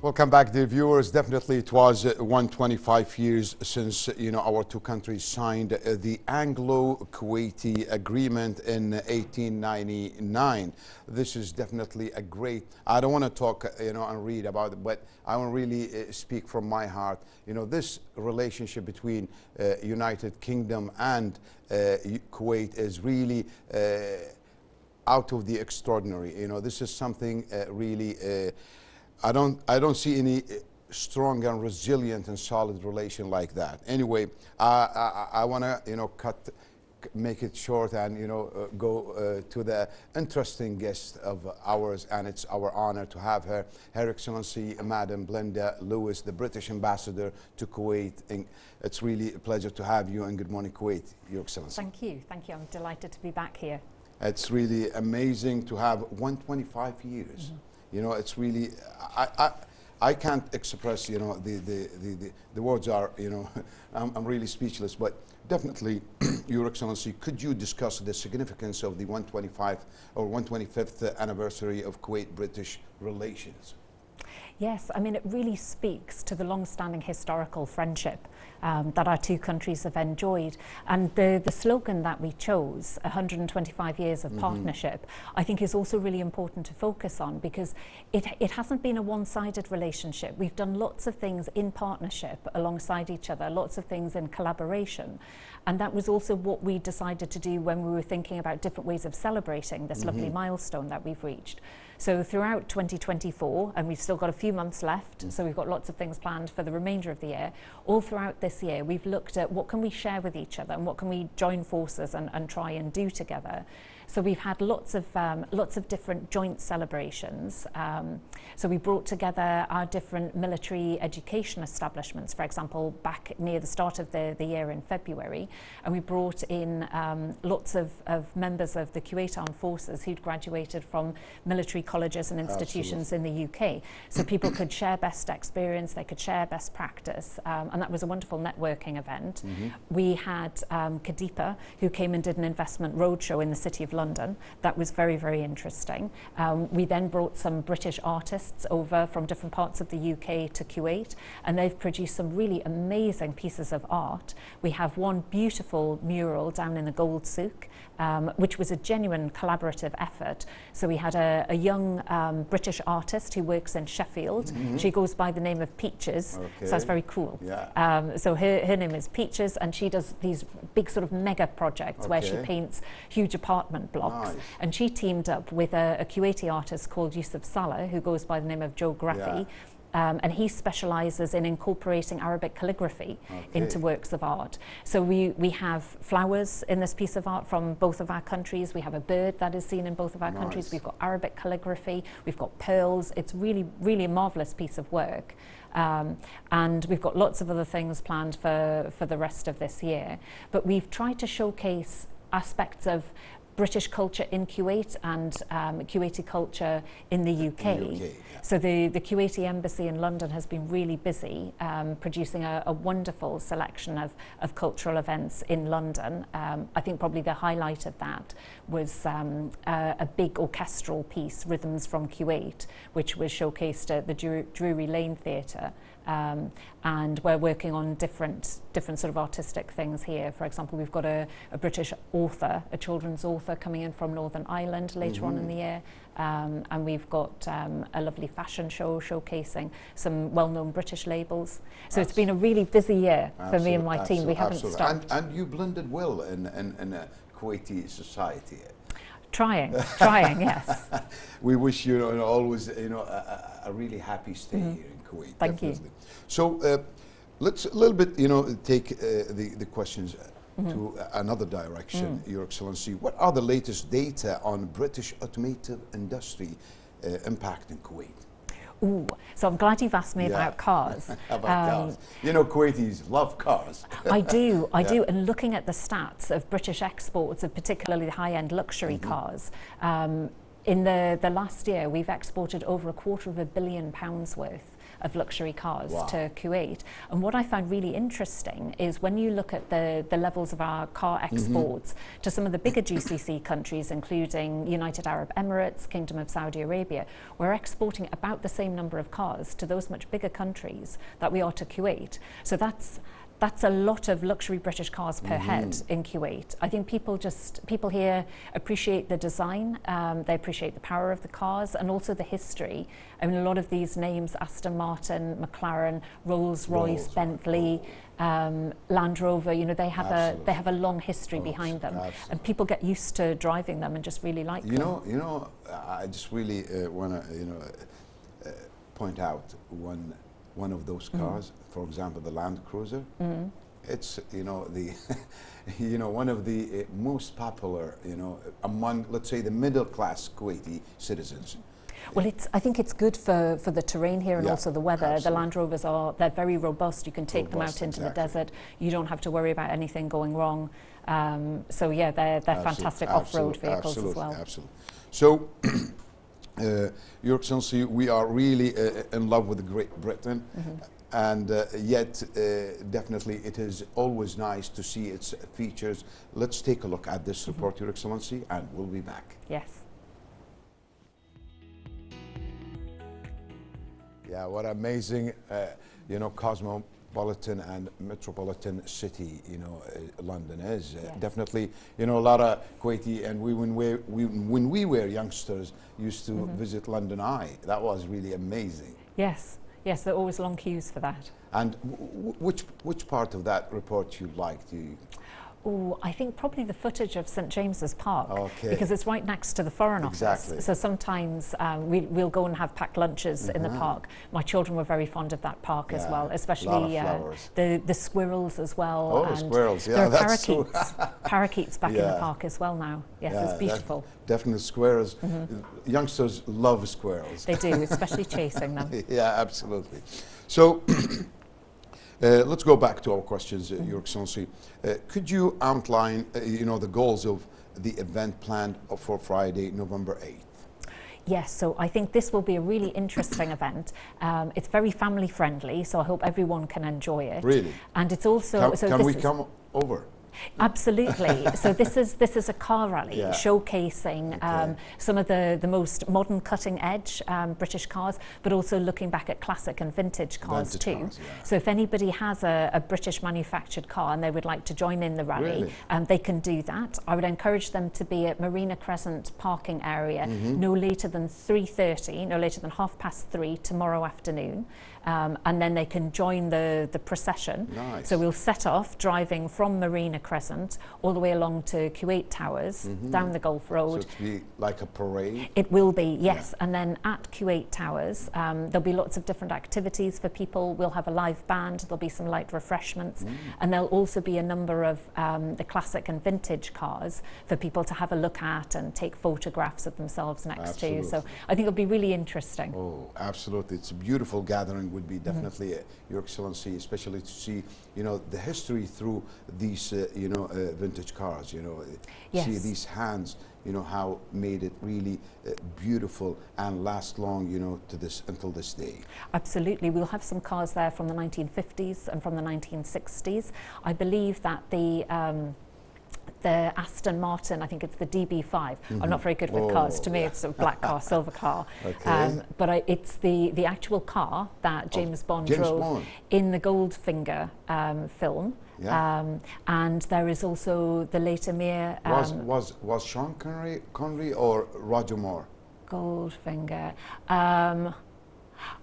Welcome back, dear viewers. Definitely it was 125 years since, our two countries signed the Anglo-Kuwaiti agreement in 1899. This is definitely a great, I don't want to talk, and read about it, but I want to really speak from my heart. This relationship between United Kingdom and Kuwait is really out of the extraordinary. This is something really I don't see any strong and resilient and solid relation like that. Anyway, I want to make it short and go to the interesting guest of ours, and it's our honor to have her, Her Excellency Madam Belinda Lewis, the British Ambassador to Kuwait. And it's really a pleasure to have you, and good morning, Kuwait, Your Excellency. Thank you. I'm delighted to be back here. It's really amazing to have 125 years. It's really, I can't express, the words are, I'm really speechless, but definitely, Your Excellency, could you discuss the significance of the 125th anniversary of Kuwait-British relations? Yes, I mean, it really speaks to the long-standing historical friendship that our two countries have enjoyed. And the slogan that we chose, 125 years of partnership, I think is also really important to focus on, because it hasn't been a one-sided relationship. We've done lots of things in partnership alongside each other, lots of things in collaboration. And that was also what we decided to do when we were thinking about different ways of celebrating this lovely milestone that we've reached. So throughout 2024, and we've still got a few months left, so we've got lots of things planned for the remainder of the year, all throughout this year we've looked at what can we share with each other and what can we join forces and try and do together. So we've had lots of different joint celebrations. So we brought together our different military education establishments, for example, back near the start of the year in February, and we brought in lots of members of the Kuwait Armed Forces who'd graduated from military colleges and institutions in the UK. So people could share best experience, they could share best practice, and that was a wonderful networking event. We had Kadipa, who came and did an investment roadshow in the city of London. That was very, very interesting. We then brought some British artists over from different parts of the UK to Kuwait, and they've produced some really amazing pieces of art. We have one beautiful mural down in the Gold Souk, which was a genuine collaborative effort. So we had a young British artist who works in Sheffield. She goes by the name of Peaches, so that's very cool. So her name is Peaches, and she does these big sort of mega projects where she paints huge apartment blocks. And she teamed up with a Kuwaiti artist called Yusuf Salah, who goes by the name of Joe Graphy. And he specialises in incorporating Arabic calligraphy into works of art. So we have flowers in this piece of art from both of our countries. We have a bird that is seen in both of our countries. We've got Arabic calligraphy. We've got pearls. It's really, really a marvellous piece of work. And we've got lots of other things planned for the rest of this year. But we've tried to showcase aspects of British culture in Kuwait and Kuwaiti culture in the UK. So the Kuwaiti embassy in London has been really busy producing a wonderful selection of cultural events in London. I think probably the highlight of that was a big orchestral piece, Rhythms from Kuwait, which was showcased at the Drury Lane Theatre. And we're working on different sort of artistic things here. For example, we've got a British author, a children's author coming in from Northern Ireland later on in the year. And we've got a lovely fashion show showcasing some well-known British labels. So it's been a really busy year for me and my team. We haven't stopped. And you blended well in Kuwaiti society. Trying, yes. We wish you always a really happy stay here in Kuwait. Thank you. So let's a little bit take the questions to another direction, Your Excellency. What are the latest data on British automotive industry impact in Kuwait? Ooh, so I'm glad you've asked me about cars. About cars. Kuwaitis love cars. I do. And looking at the stats of British exports of particularly the high-end luxury cars, in the last year we've exported over £250 million worth of luxury cars Wow. to Kuwait. And what I found really interesting is when you look at the levels of our car exports to some of the bigger GCC countries, including United Arab Emirates, Kingdom of Saudi Arabia, we're exporting about the same number of cars to those much bigger countries that we are to Kuwait. So that's a lot of luxury British cars per head in Kuwait. I think people here appreciate the design, they appreciate the power of the cars and also the history. I mean, a lot of these names, Aston Martin, McLaren, Rolls-Royce, Bentley, Land Rover, you know, they have a long history behind them. And people get used to driving them and just really like them. You know, I just really want to, point out one of those cars, for example, the Land Cruiser. It's, you know, the one of the most popular, you know, among, let's say, the middle class Kuwaiti citizens. Well, I think it's good for the terrain here and also the weather. Absolutely. The Land Rovers they're very robust. You can take them out into the desert. You don't have to worry about anything going wrong. So yeah, they're fantastic off-road vehicles as well. Absolutely. So, Your Excellency, we are really in love with Great Britain, and yet definitely it is always nice to see its features. Let's take a look at this report, Your Excellency, and we'll be back. Yes. Yeah, what amazing, you know, cosmopolitan and metropolitan city, you know, London is. Definitely, you know, a lot of Kuwaiti, and when we were youngsters, used to visit London Eye. That was really amazing. Yes, yes, there are always long queues for that. And which part of that report you liked? Oh, I think probably the footage of St James's Park, Okay. because it's right next to the Foreign Exactly. Office. So sometimes we'll go and have packed lunches in the park. My children were very fond of that park as well, especially the squirrels as well. Oh, and squirrels! Yeah, there are that's parakeets back in the park as well now. Yes, it's beautiful. Definitely squirrels. Youngsters love squirrels. They do, especially chasing them. Yeah, absolutely. So. Let's go back to our questions, Your Excellency. Could you outline, you know, the goals of the event planned for Friday, November 8th? Yes, so I think this will be a really interesting event. It's very family friendly, so I hope everyone can enjoy it. Really? And it's also can we come over? Absolutely. So this is a car rally showcasing some of the most modern, cutting-edge British cars, but also looking back at classic and vintage cars too. So if anybody has a British manufactured car and they would like to join in the rally, they can do that. I would encourage them to be at Marina Crescent parking area no later than 3:30, no later than 3:30 tomorrow afternoon. And then they can join the procession. Nice. So we'll set off driving from Marina Crescent all the way along to Kuwait Towers, down the Gulf Road. So it'll be like a parade? It will be, yes. And then at Kuwait Towers, there'll be lots of different activities for people. We'll have a live band, there'll be some light refreshments, and there'll also be a number of the classic and vintage cars for people to have a look at and take photographs of themselves next to. So I think it'll be really interesting. Oh, absolutely. It's a beautiful gathering. Would be definitely Your Excellency, especially to see, you know, the history through these, you know, vintage cars, you know, see these hands, you know, how made it really beautiful and last long, you know, to until this day. Absolutely. We'll have some cars there from the 1950s and from the 1960s. I believe that the Aston Martin, I think it's the DB5. I'm not very good with cars. To me, it's a black car, silver car. But it's the actual car that James Bond drove in the Goldfinger film. And there is also the late Emir. Was Sean Connery or Roger Moore? Goldfinger.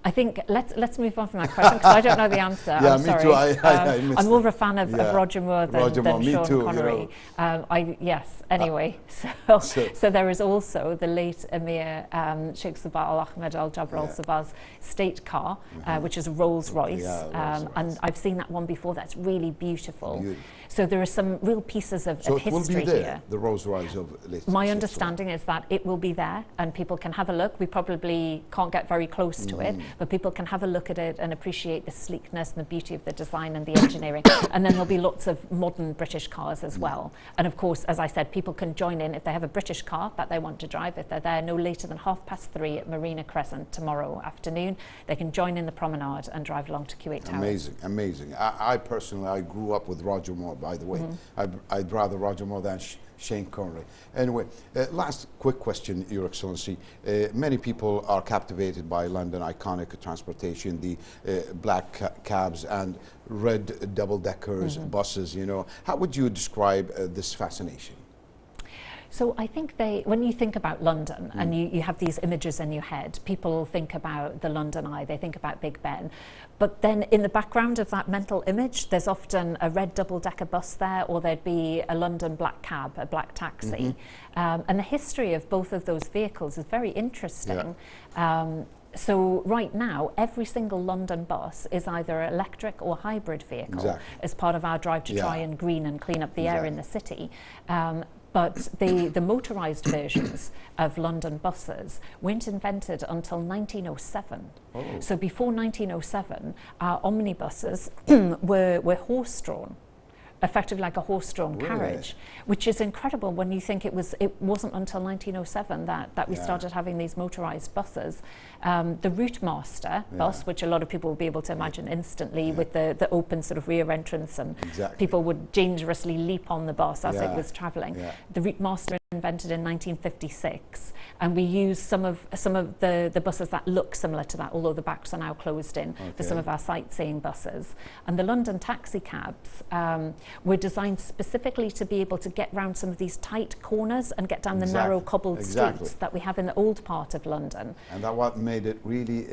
I think let's move on from that question because I don't know the answer. Yeah, I'm me sorry. too. I'm more of a fan of Roger Moore than Sean Connery. You know. Yes. Anyway, so there is also the late Emir Sheikh Sabah Al Ahmed Al Jabr Al Sabah's state car, which is a Rolls-Royce, and I've seen that one before. That's really beautiful. So there are some real pieces of history it will be there, here. The Rolls-Royce of late. My understanding is that it will be there and people can have a look. We probably can't get very close to it, but people can have a look at it and appreciate the sleekness and the beauty of the design and the engineering. And then there'll be lots of modern British cars as well. And of course, as I said, people can join in if they have a British car that they want to drive. If they're there no later than 3:30 at Marina Crescent tomorrow afternoon, they can join in the promenade and drive along to Kuwait Towers. Amazing, amazing. I personally, I grew up with Roger Moore, by the way. I'd rather Roger Moore than Shane Connery. Anyway, last quick question, Your Excellency. Many people are captivated by London iconic transportation, the black cabs and red double-deckers buses, you know. How would you describe this fascination? So I think when you think about London and you have these images in your head, people think about the London Eye, they think about Big Ben. But then in the background of that mental image, there's often a red double-decker bus there, or there'd be a London black cab, a black taxi. And the history of both of those vehicles is very interesting. So right now, every single London bus is either electric or hybrid vehicle as part of our drive to try and green and clean up the air in the city. But the motorised versions of London buses weren't invented until 1907. So before 1907, our omnibuses were horse-drawn, effectively like a horse-drawn carriage, which is incredible when you think it wasn't until 1907 that we started having these motorised buses. The Route Master bus, which a lot of people will be able to imagine instantly with the open sort of rear entrance, and people would dangerously leap on the bus as it was travelling. The Route Master invented in 1956, and we use some of the buses that look similar to that, although the backs are now closed in, for some of our sightseeing buses. And the London taxi cabs were designed specifically to be able to get round some of these tight corners and get down the narrow cobbled streets that we have in the old part of London. And that what made it really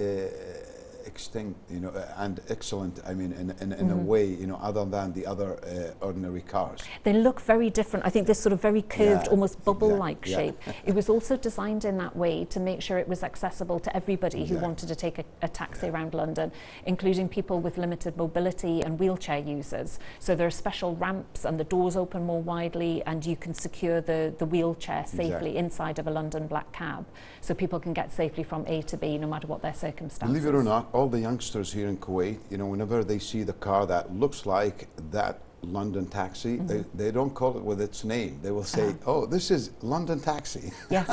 extinct, you know, and excellent, I mean, in a way, you know, other than the other ordinary cars. They look very different. I think this sort of very curved, almost bubble-like shape. It was also designed in that way to make sure it was accessible to everybody who wanted to take a taxi around London, including people with limited mobility and wheelchair users. So there are special ramps and the doors open more widely, and you can secure the wheelchair safely inside of a London black cab, so people can get safely from A to B no matter what their circumstances. Believe it or not, all the youngsters here in Kuwait, you know, whenever they see the car that looks like that London taxi, they don't call it with its name. They will say, "Oh, this is London taxi." Yes.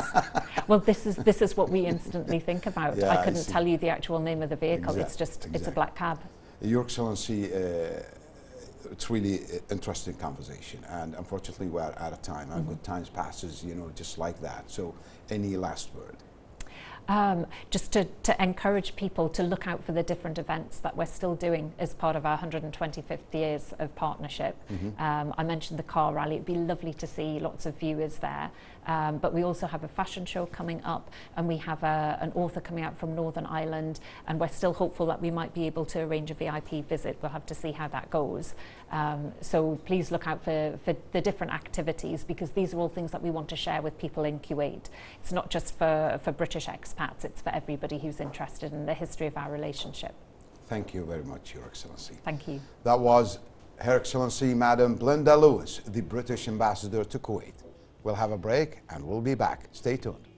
Well, this is what we instantly think about. I couldn't tell you the actual name of the vehicle. It's just it's a black cab. Your Excellency, it's really interesting conversation, and unfortunately we're out of time. And good times passes, you know, just like that. So, any last word? Just to encourage people to look out for the different events that we're still doing as part of our 125th years of partnership. I mentioned the car rally. It'd be lovely to see lots of viewers there. But we also have a fashion show coming up, and we have an author coming out from Northern Ireland, and we're still hopeful that we might be able to arrange a VIP visit. We'll have to see how that goes. So please look out for the different activities, because these are all things that we want to share with people in Kuwait. It's not just for British expats, it's for everybody who's interested in the history of our relationship. Thank you very much, Your Excellency. Thank you. That was Her Excellency Madam Belinda Lewis, the British Ambassador to Kuwait. We'll have a break and we'll be back. Stay tuned.